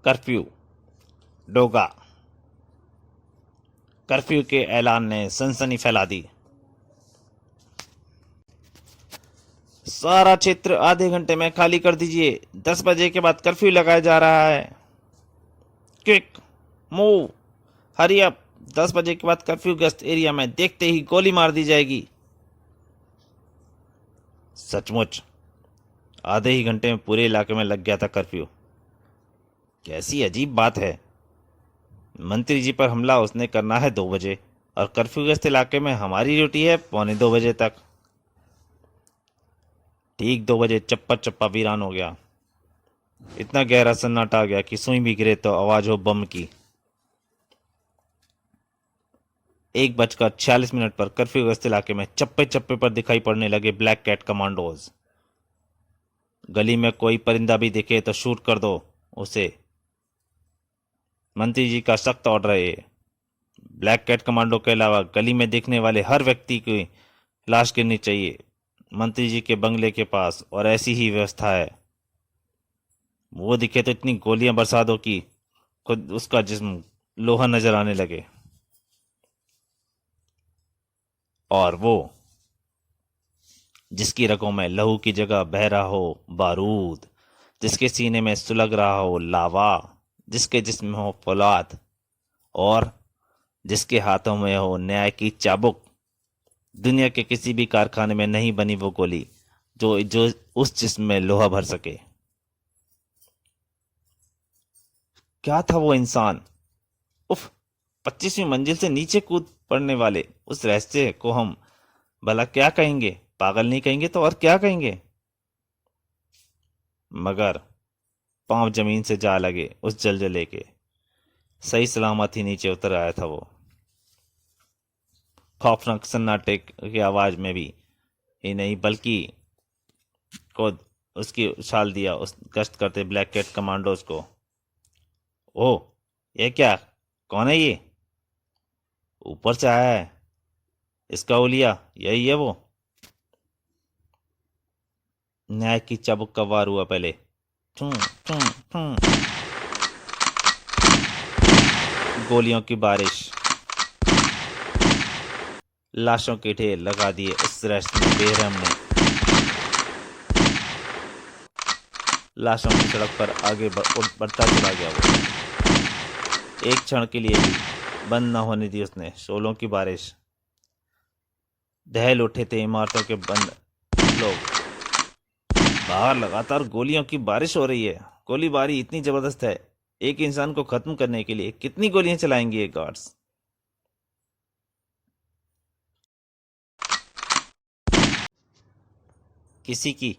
Curfew Doga. Curfew के ऐलान ने सनसनी फैला दी। सारा क्षेत्र आधे घंटे में खाली कर दीजिए। 10 बजे के बाद कर्फ्यू लगाया जा रहा है। Quick move, hurry up. 10 बजे के बाद कर्फ्यू ग्रस्त एरिया में देखते ही गोली मार दी जाएगी। सचमुच आधे ही घंटे में पूरे इलाके में लग गया था कर्फ्यू। कैसी अजीब बात है। मंत्री जी पर हमला उसने करना है 2 बजे और कर्फ्यूग्रस्त इलाके में हमारी ड्यूटी है 1:45 तक। ठीक 2 बजे चप्पा चप्पा वीरान हो गया। इतना गहरा सन्नाटा आ गया कि सुई भी गिरे तो आवाज हो बम की। 1:46 पर कर्फ्यूग्रस्त इलाके में चप्पे चप्पे पर दिखाई पड़ने लगे ब्लैक कैट कमांडोज। गली में कोई परिंदा भी दिखे तो शूट कर दो उसे। मंत्री जी का सख्त ऑर्डर है ये। ब्लैक कैट कमांडो के अलावा गली में दिखने वाले हर व्यक्ति की लाश गिरनी चाहिए मंत्री जी के बंगले के पास, और ऐसी ही व्यवस्था है। वो दिखे तो इतनी गोलियां बरसा दो कि खुद उसका जिस्म लोहा नजर आने लगे। और वो जिसकी रगों में लहू की जगह बह रहा हो बारूद, जिसके सीने में सुलग रहा हो लावा, जिसके जिस्म में हो फौलाद, और जिसके हाथों में हो न्याय की चाबुक। दुनिया के किसी भी कारखाने में नहीं बनी वो गोली जो उस जिस्म में लोहा भर सके। क्या था वो इंसान। उफ, 25वीं मंजिल से नीचे कूद पड़ने वाले उस रहस्य को हम भला क्या कहेंगे। पागल नहीं कहेंगे तो और क्या कहेंगे। मगर पांव जमीन से जा लगे उस जलजले के। सही सलामत ही नीचे उतर आया था वो। खौफनाक सन्नाटे की आवाज में भी ही नहीं बल्कि खुद उसकी उछाल दिया उस गश्त करते ब्लैक कैट कमांडोज को। ओह, ये क्या, कौन है ये? ऊपर से आया है, इसका ओलिया यही है वो। न्याय की चाबुक का वार हुआ पहले। ठूं ठूं ठूं। गोलियों की बारिश। लाशों के ढेर लगा दिए उस रहस्य बेरहम ने। लाशों की सड़क पर आगे बढ़ता चला गया वो। एक क्षण के लिए भी बंद न होने दी उसने शोलों की बारिश। दहल उठे थे इमारतों के बंद लोग। बाहर लगातार गोलियों की बारिश हो रही है। गोलीबारी इतनी जबरदस्त है, एक इंसान को खत्म करने के लिए कितनी गोलियां चलाएंगे ये गार्ड्स। किसी की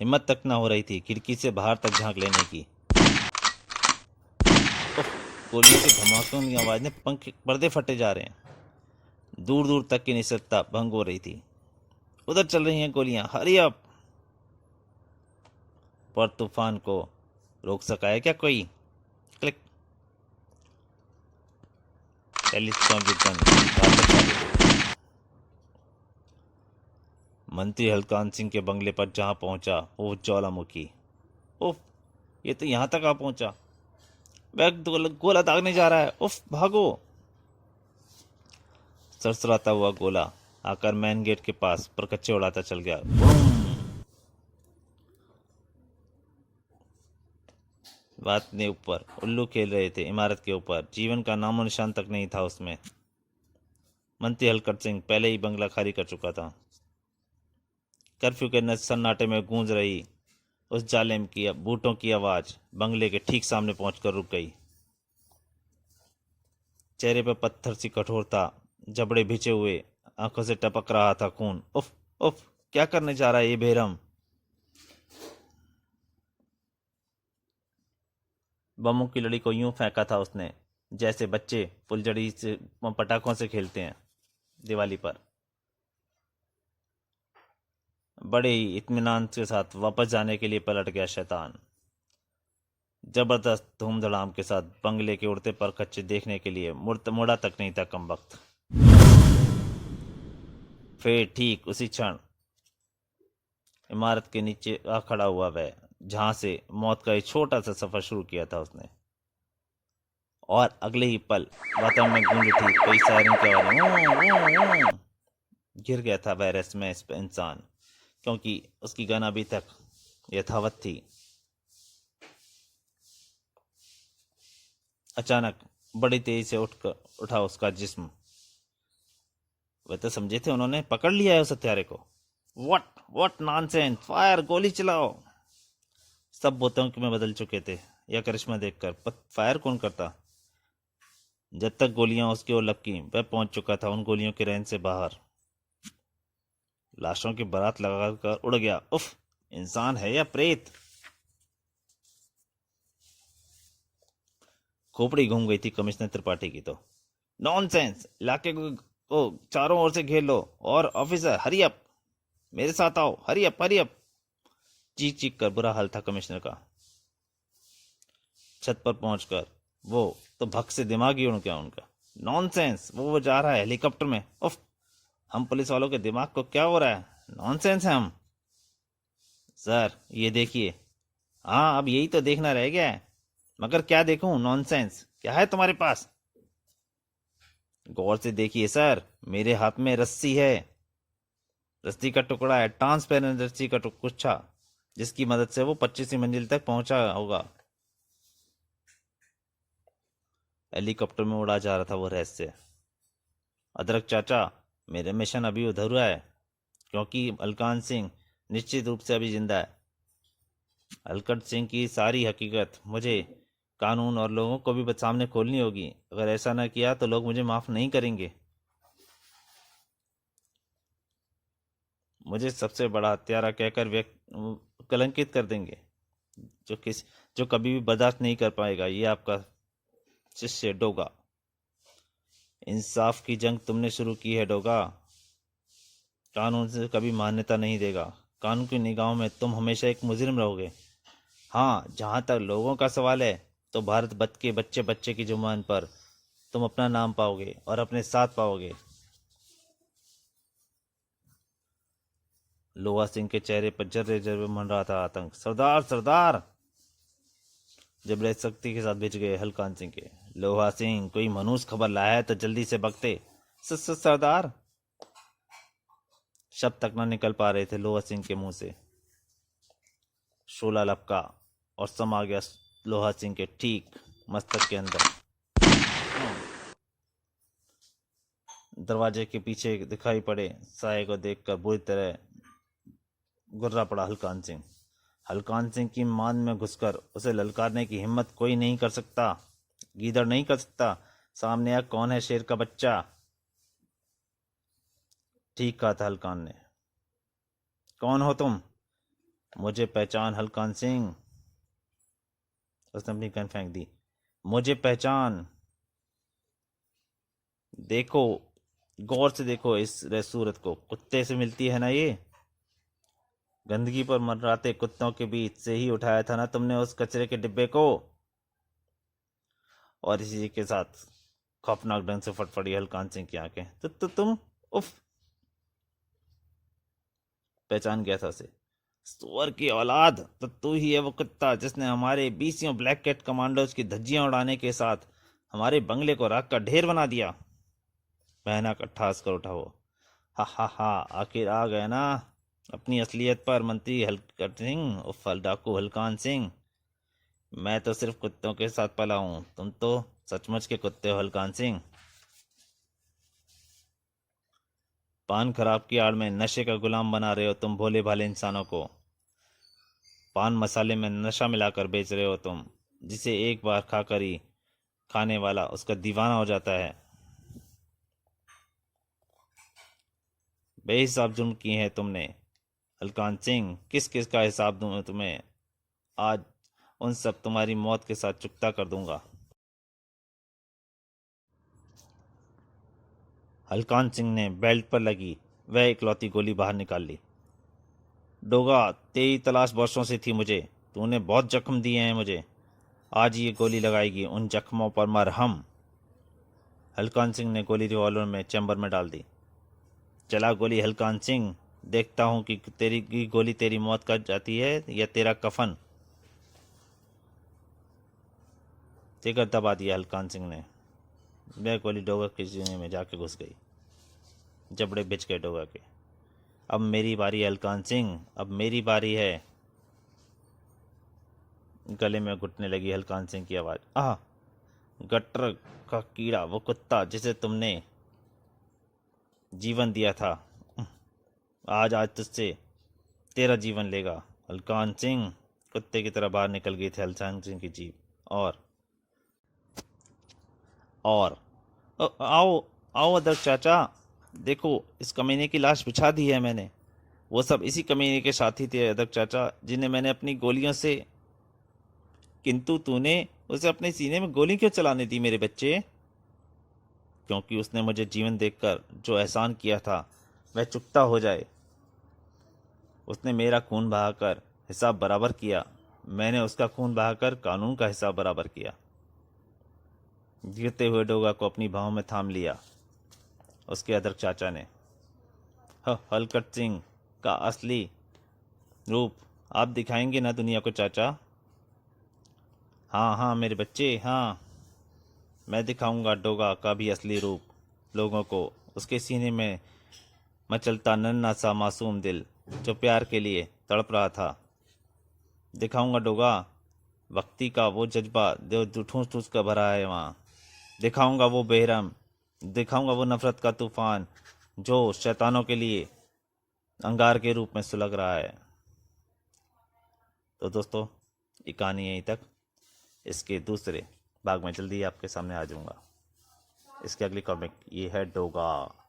हिम्मत तक ना हो रही थी खिड़की से बाहर तक झांक लेने की। उफ, गोलियों के धमाकों की आवाज ने पंख पर्दे फटे जा रहे हैं। दूर दूर तक की निश्चलता भंग हो रही थी। उधर चल रही हैं गोलियां, हरी अप। पर तूफान को रोक सका है क्या कोई? क्लिक। Telescopic gun. मंत्री हलकान सिंह के बंगले पर जहां पहुंचा वो ज्वालामुखी। उफ, ये तो यहां तक आ पहुंचा। वह गोला दागने जा रहा है। उफ, भागो। सरसराता हुआ गोला आकर मेन गेट के पास परकच्चे उड़ाता चल गया। बात ने ऊपर उल्लू खेल रहे थे इमारत के ऊपर। जीवन का नामो निशान तक नहीं था उसमें। मंत्री हलकट सिंह पहले ही बंगला खाली कर चुका था। कर्फ्यू के सन्नाटे में गूंज रही उस जालिम की बूटों की आवाज बंगले के ठीक सामने पहुंचकर रुक गई। चेहरे पर पत्थर सी कठोरता, जबड़े भिजे हुए, आंखों से टपक रहा था खून। उफ उफ, क्या करने जा रहा है ये बेरहम। बमों की लड़ी को यूं फेंका था उसने जैसे बच्चे फुलझड़ी से पटाखों से खेलते हैं दिवाली पर। बड़े ही इत्मीनान के साथ वापस जाने के लिए पलट गया शैतान। जबरदस्त धूमधड़ाम के साथ बंगले के उड़ते पर कच्चे देखने के लिए मुड़ा तक नहीं था कमबख्त। फिर ठीक उसी क्षण इमारत के नीचे आ खड़ा हुआ वह, जहां से मौत का एक छोटा सा सफर शुरू किया था उसने। और अगले ही पल वातावरण में गूंज उठी कई सायरन की आवाज़। गिर गया था वह रेस्ट में इस इंसान, क्योंकि उसकी गन अभी तक यथावत थी। अचानक बड़ी तेजी से उठा उसका जिस्म। वे तो समझे थे उन्होंने पकड़ लिया है उस हत्यारे को। व्हाट नॉनसेंस, फायर, गोली चलाओ। सब बोतों में बदल चुके थे। यह करिश्मा देखकर फायर कौन करता। जब तक गोलियां उसकी ओर लपकी वह पहुंच चुका था उन गोलियों के रेंज से बाहर। लाशों की बारात लगाकर उड़ गया। उफ, इंसान है या प्रेत। खोपड़ी घूम गई थी कमिश्नर त्रिपाठी की तो। नॉनसेंस, इलाके को चारों ओर से घेर लो। और ऑफिसर, हरी अप, मेरे साथ आओ, हरी अप हरी अप। चीख चीख कर बुरा हाल था कमिश्नर का। छत पर पहुंचकर वो तो भक से दिमाग ही उड़ गया उनका। नॉनसेंस, वो जा रहा है हेलीकॉप्टर में। उफ, हम पुलिस वालों के दिमाग को क्या हो रहा है। नॉनसेंस है हम। सर ये देखिए। हाँ, अब यही तो देखना रह गया है। मगर क्या देखूं। नॉनसेंस, क्या है तुम्हारे पास। गौर से देखिए सर, मेरे हाथ में रस्सी है। रस्सी का टुकड़ा है, ट्रांसपेरेंट रस्सी का गुच्छा, जिसकी मदद से वो 25वीं मंजिल तक पहुंचा होगा। हेलीकॉप्टर में उड़ा जा रहा था वो रहस्य। अदरक चाचा, मेरा मिशन अभी अधूरा है, क्योंकि अलकान सिंह निश्चित रूप से अभी जिंदा है। अलकट सिंह की सारी हकीकत मुझे कानून और लोगों को भी सामने खोलनी होगी। अगर ऐसा न किया तो लोग मुझे माफ नहीं करेंगे। मुझे सबसे बड़ा हत्यारा कहकर कलंकित कर देंगे, जो कभी भी बर्दाश्त नहीं कर पाएगा ये आपका शिष्य डोगा। इंसाफ की जंग तुमने शुरू की है डोगा। कानून से कभी मान्यता नहीं देगा। कानून की निगाहों में तुम हमेशा एक मुजरिम रहोगे। हाँ, जहां तक लोगों का सवाल है तो भारत के बच्चे बच्चे की जुबान पर तुम अपना नाम पाओगे और अपने साथ पाओगे। लोहा सिंह के चेहरे पर जर्रे जर्रे मंडरा था आतंक। सरदार सरदार, जबरे सख्ती के साथ भिज गए हलकान सिंह के। लोहा सिंह, कोई मनूस खबर लाया है तो जल्दी से बकते। सरदार। शब्द तक न निकल पा रहे थे लोहा सिंह के मुंह से। शोला लपका और समा गया लोहा सिंह के ठीक मस्तक के अंदर। दरवाजे के पीछे दिखाई पड़े साये को देखकर बुरी तरह गुर्रा पड़ा हलकान सिंह। हलकान सिंह की मान में घुसकर उसे ललकारने की हिम्मत कोई नहीं कर सकता। गीदड़ नहीं कर सकता। सामने कौन है, शेर का बच्चा। ठीक कहा था हलकान ने। कौन हो तुम। मुझे पहचान हलकान सिंह। उसने अपनी गन फेंक दी। मुझे पहचान। देखो, गौर से देखो इस सूरत को। कुत्ते से मिलती है ना ये। गंदगी पर मंडराते कुत्तों के बीच से ही उठाया था ना तुमने उस कचरे के डिब्बे को। और इसी के साथ खौफनाक ढंग से फटफड़ी हलकान सिंह की आंखें। तो तुम। उफ, पहचान गया था उसे। सुअर की औलाद, तो तू ही है वो कुत्ता जिसने हमारे 20 ब्लैक कैट कमांडोज की धज्जियां उड़ाने के साथ हमारे बंगले को राख का ढेर बना दिया। भयानक अट्ठास कर उठा वो। हा हा हा, आखिर आ गए ना अपनी असलियत पर, मंत्री हलकट सिंह उफ डाकू हलकान सिंह। मैं तो सिर्फ कुत्तों के साथ पला हूं, तुम तो सचमुच के कुत्ते हो हलकान सिंह। पान खराब की आड़ में नशे का गुलाम बना रहे हो तुम भोले भाले इंसानों को। पान मसाले में नशा मिलाकर बेच रहे हो तुम, जिसे एक बार खाकर ही खाने वाला उसका दीवाना हो जाता है। बेहिसाब जुर्म किए हैं तुमने हलकान सिंह। किस किस का हिसाब दूं मैं तुम्हें। आज उन सब तुम्हारी मौत के साथ चुकता कर दूंगा। हलकान सिंह ने बेल्ट पर लगी वह इकलौती गोली बाहर निकाल ली। डोगा, तेरी तलाश वर्षों से थी मुझे। तूने बहुत जख्म दिए हैं मुझे। आज ये गोली लगाएगी उन जख्मों पर मरहम। हलकान सिंह ने गोली रिवॉल्वर में चैम्बर में डाल दी। चला गोली हलकान सिंह, देखता हूं कि तेरी की गोली तेरी मौत कर जाती है या तेरा कफन। देकर दबा दिया हलकान सिंह ने। बैक वाली डोगा के सीने में जाके घुस गई। जबड़े बिछ गए डोगा के। अब मेरी बारी है हलकान सिंह, अब मेरी बारी है। गले में घुटने लगी हलकान सिंह की आवाज़। आह! गटर का कीड़ा, वो कुत्ता जिसे तुमने जीवन दिया था, आज आज तुझसे तेरा जीवन लेगा। हलकान सिंह कुत्ते की तरह बाहर निकल गई थी हलकान सिंह की जीभ। और आओ आओ अदरक चाचा, देखो इस कमीने की लाश बिछा दी है मैंने। वो सब इसी कमीने के साथी थे अदरक चाचा, जिन्हें मैंने अपनी गोलियों से। किंतु तूने उसे अपने सीने में गोली क्यों चलाने दी मेरे बच्चे? क्योंकि उसने मुझे जीवन देकर जो एहसान किया था वह चुकता हो जाए। उसने मेरा खून बहाकर हिसाब बराबर किया, मैंने उसका खून बहाकर कानून का हिसाब बराबर किया। गिरते हुए डोगा को अपनी बाहों में थाम लिया उसके अदरक चाचा ने। हलकट सिंह का असली रूप आप दिखाएंगे ना दुनिया को चाचा? हाँ हाँ मेरे बच्चे, हाँ, मैं दिखाऊंगा डोगा का भी असली रूप लोगों को। उसके सीने में मचलता नन्हा सा मासूम दिल जो प्यार के लिए तड़प रहा था। दिखाऊंगा डोगा, वक्ती का वो जज्बा जो ठूस ठूस कर भरा है वहाँ। दिखाऊंगा वो बेरहम, दिखाऊंगा वो नफरत का तूफान जो शैतानों के लिए अंगार के रूप में सुलग रहा है। तो दोस्तों, ये कहानी यहीं तक। इसके दूसरे भाग में जल्दी आपके सामने आ जाऊंगा। इसकी अगली कॉमिक ये है डोगा।